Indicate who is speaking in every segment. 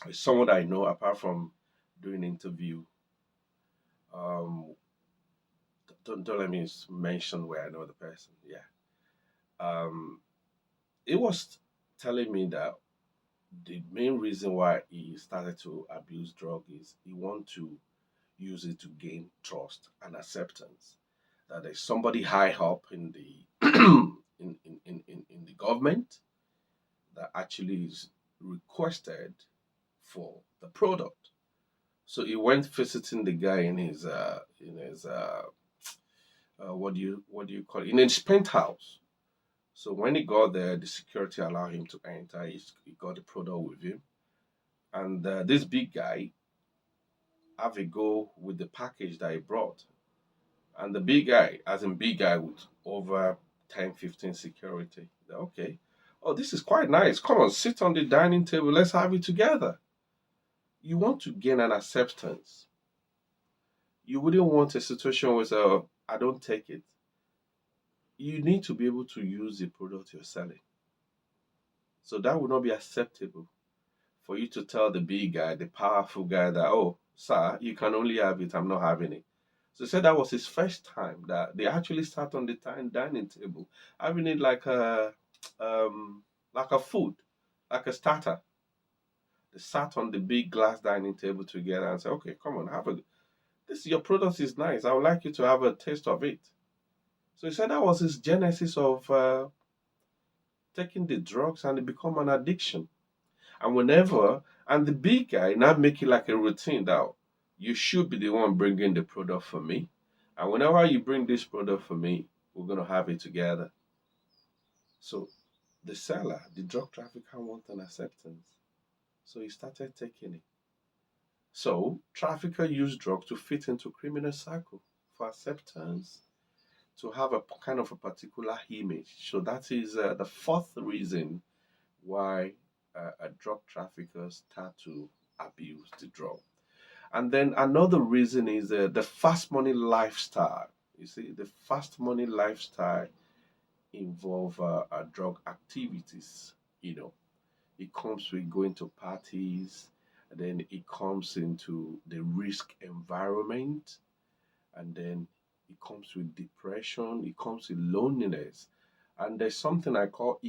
Speaker 1: It's someone I know apart from doing interview. Um, don't let me mention where I know the person. Yeah. Um, it was telling me that the main reason why he started to abuse drug is he want to use it to gain trust and acceptance. That there's somebody high up in the in the government that actually is requested for the product. So he went visiting the guy in his what do you call it, in his penthouse. So when he got there, the security allowed him to enter. He got the product with him, and this big guy have a go with the package that he brought. And the big guy, as in big guy with over 10, 15 security, okay, oh, this is quite nice. Come on, sit on the dining table. Let's have it together. You want to gain an acceptance. You wouldn't want a situation where, I don't take it. You need to be able to use the product you're selling. So that would not be acceptable for you to tell the big guy, the powerful guy, that, oh, sir, you can only have it. I'm not having it. So he said that was his first time that they actually sat on the dining table, having it um, like a food, like a starter. They sat on the big glass dining table together and said, "Okay, come on, have a. This your product is nice. I would like you to have a taste of it." So he said that was his genesis of taking the drugs, and it become an addiction. And whenever, and the big guy now make it like a routine that you should be the one bringing the product for me. And whenever you bring this product for me, we're going to have it together. So the seller, the drug trafficker, want an acceptance. So he started taking it. So trafficker use drug to fit into criminal cycle for acceptance, to have a kind of a particular image. So that is the fourth reason why a drug trafficker start to abuse the drug. And then another reason is the fast money lifestyle. You see, the fast money lifestyle involve drug activities. You know, it comes with going to parties, and then it comes into the risk environment, and then it comes with depression, it comes with loneliness, and there's something I call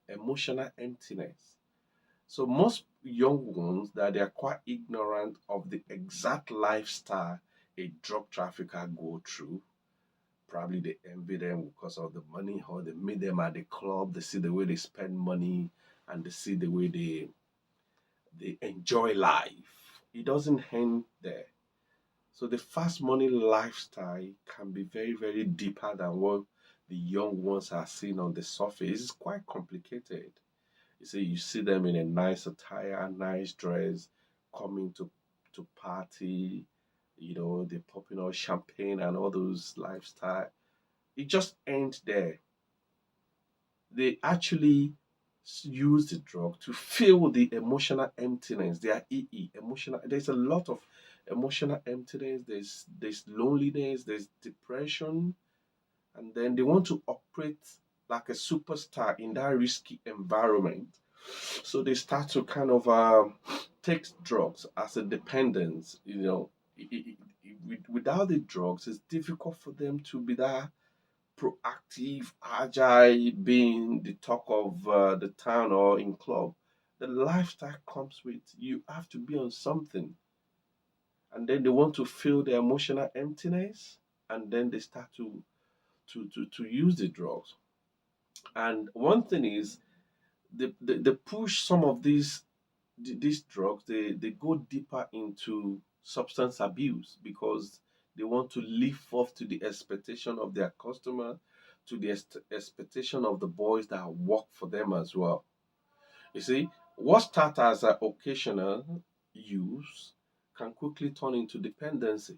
Speaker 1: emotional emptiness. So most young ones that they are quite ignorant of the exact lifestyle a drug trafficker go through. Probably they envy them because of the money, or they meet them at the club. They see the way they spend money, and they see the way they enjoy life. It doesn't end there. So the fast money lifestyle can be very, very deeper than what the young ones are seeing on the surface. It's quite complicated. You see them in a nice attire, nice dress, coming to party. They're popping out champagne and all those lifestyle. It just ends there. They actually use the drug to fill the emotional emptiness. They are emotional. There's a lot of emotional emptiness. There's loneliness. There's depression, and then they want to operate like a superstar in that risky environment. So they start to kind of take drugs as a dependence. Without the drugs, it's difficult for them to be that proactive, agile, being the talk of the town or in club. The lifestyle comes with you have to be on something, and then they want to feel the emotional emptiness, and then they start to use the drugs. And one thing is they push some of these drugs. They go deeper into substance abuse because they want to live up to the expectation of their customer, to the expectation of the boys that work for them as well. You see, what starts as an occasional use can quickly turn into dependency,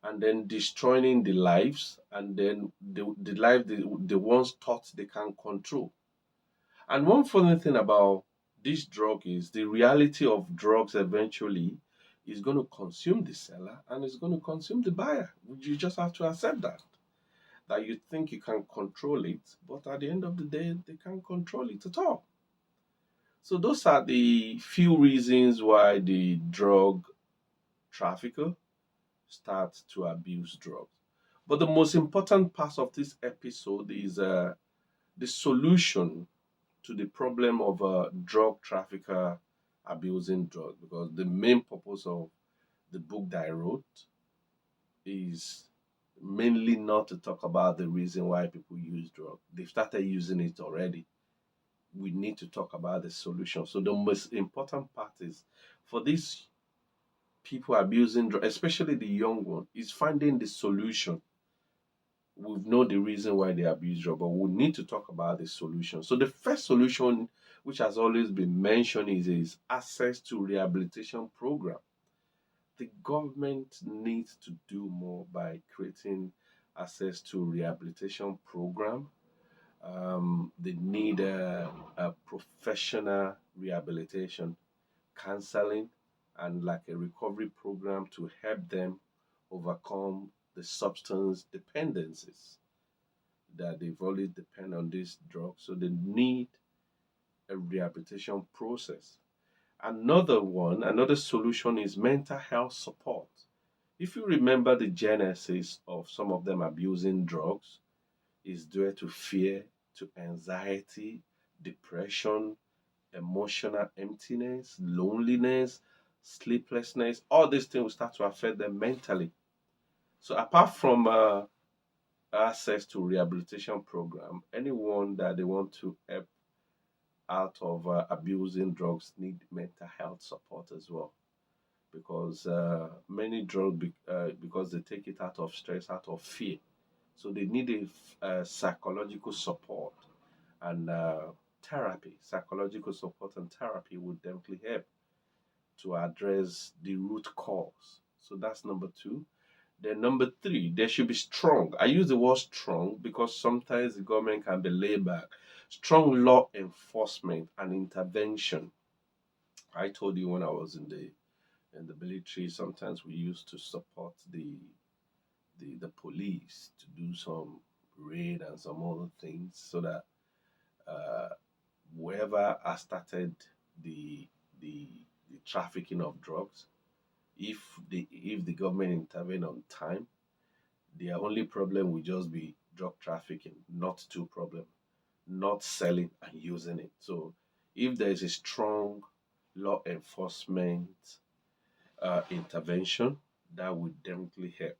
Speaker 1: and then destroying the lives, and then the life the ones thought they can control. And one funny thing about this drug is the reality of drugs eventually is going to consume the seller and it's going to consume the buyer. You just have to accept that. That you think you can control it, but at the end of the day, they can't control it at all. So those are the few reasons why the drug trafficker starts to abuse drugs. But the most important part of this episode is the solution to the problem of a drug trafficker abusing drugs. Because the main purpose of the book that I wrote is mainly not to talk about the reason why people use drugs. They've started using it already. We need to talk about the solution. So the most important part is for these people abusing drugs, especially the young one, is finding the solution. We know the reason why they abuse drugs, but we need to talk about the solution. So the first solution, which has always been mentioned, is access to rehabilitation program. The government needs to do more by creating access to rehabilitation program. They need a professional rehabilitation, counseling, and like a recovery program to help them overcome the substance dependencies that they've always depend on this drug. So they need a rehabilitation process. Another solution is mental health support. If you remember the genesis of some of them abusing drugs, is due to fear, to anxiety, depression, emotional emptiness, loneliness, sleeplessness. All these things will start to affect them mentally. So apart from access to rehabilitation program, anyone that they want to help out of abusing drugs need mental health support as well, because many drugs because they take it out of stress, out of fear, so they need a psychological support and therapy. Psychological support and therapy would definitely help to address the root cause. So that's number two. Then number three, they should be strong. I use the word strong because sometimes the government can be laid back. Strong law enforcement and intervention. I told you when I was in the military, sometimes we used to support the police to do some raid and some other things so that uh, whoever has started the, the the trafficking of drugs, if the government intervene on time, their only problem will just be drug trafficking, not two problem, not selling and using it. So if there is a strong law enforcement intervention, that would definitely help.